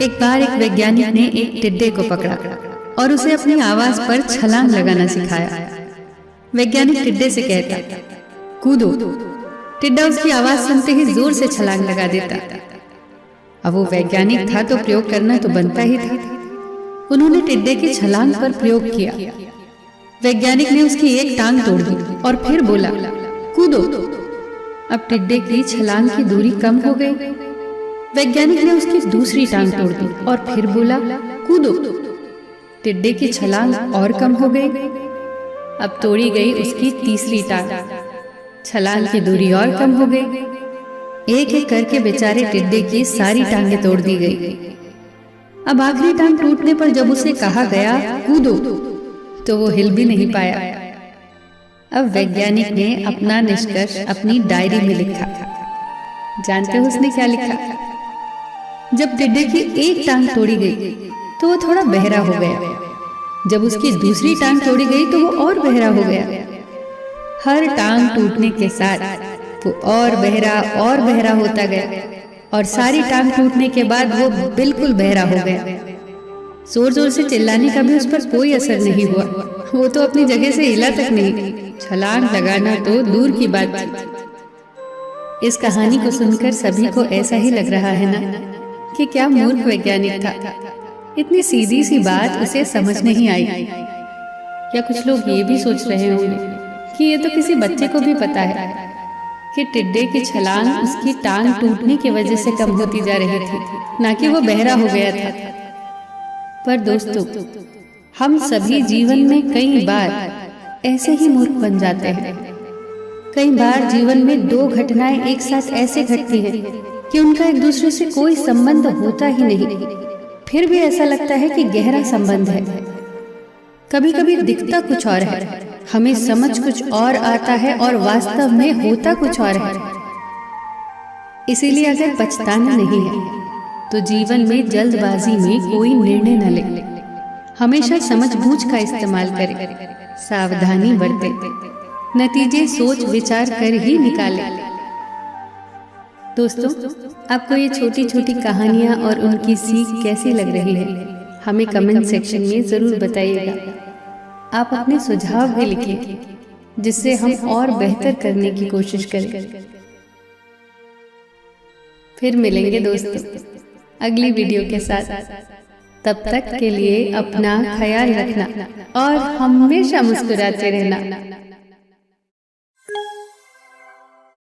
एक बार एक वैज्ञानिक ने एक टिड्डे को पकड़ा और उसे अपनी आवाज पर छलांग लगाना सिखाया। वैज्ञानिक टिड्डे से कहता, कूदो। टिड्डा उसकी आवाज सुनते ही जोर से छलांग लगा देता। अब वो वैज्ञानिक था तो प्रयोग करना तो बनता ही था। उन्होंने टिड्डे की छलांग पर प्रयोग किया। वैज्ञानिक ने उसकी एक टांग तोड़ दी और फिर बोला, कूदो। अब टिड्डे की छलांग की दूरी कम हो गई। वैज्ञानिक ने उसकी दूसरी टांग तोड़ दी और फिर बोला, कूदो। टिड्डे की छलांग और कम हो गई। अब तोड़ी गई उसकी तीसरी टांग। छलांग की दूरी और कम हो गई। एक एक करके बेचारे टिड्डे की सारी टांगें तोड़ दी गई। अब आखिरी टांग टूटने पर जब उसे कहा गया कूदो, तो वो हिल भी नहीं पाया। अब वैज्ञानिक ने अपना निष्कर्ष अपनी डायरी में लिखा। जानते हो उसने क्या लिखा? जब टिड्डे की एक टांग तोड़ी गई तो वो थोड़ा बहरा हो गया। जब उसकी दूसरी टांग तोड़ी गई तो वो और बहरा हो गया। हर टांग टूटने के साथ वो और बहरा होता गया और सारी टांग टूटने के बाद वो बिल्कुल बहरा हो गया। जोर जोर से चिल्लाने का भी उस पर कोई असर नहीं हुआ। वो तो अपनी जगह से हिला तक नहीं। छलांग लगाना तो दूर की बात थी। इस कहानी को सुनकर सभी को ऐसा ही लग रहा है ना कि क्या मूर्ख वैज्ञानिक था। इतनी सीधी सी बात उसे समझ नहीं आई। क्या कुछ लोग ये भी सोच रहे होंगे कि ये तो किसी बच्चे को भी पता है कि टिड्डे की छलांग उसकी टांग टूटने की वजह से कम होती जा रही थी, ना कि वो बहरा हो गया था। पर दोस्तों, हम सभी जीवन में कई बार ऐसे ही मूर्ख बन जाते हैं। कई बार जीवन में दो घटनाएं एक साथ ऐसे घटती हैं कि उनका एक दूसरे से कोई संबंध होता ही नहीं, फिर भी ऐसा लगता है कि गहरा संबंध है। कभी कभी दिखता कुछ और है, हमें समझ कुछ और आता है और वास्तव में होता कुछ और है। इसीलिए अगर पछताना नहीं है तो जीवन में जल्दबाजी में कोई निर्णय न ले। हमेशा समझबूझ का इस्तेमाल करें, सावधानी बरतें, नतीजे सोच विचार कर ही निकालें। दोस्तों, आपको ये छोटी छोटी कहानियाँ और उनकी सीख कैसी लग रही है, हमें कमेंट सेक्शन में ज़रूर बताइएगा। आप अपने सुझाव भी लिखिए जिससे हम और बेहतर करने की कोशिश करें। फिर मिलेंगे दोस्तों अगली वीडियो के साथ। तब तक के लिए अपना ख्याल रखना और हमेशा मुस्कुराते रहना।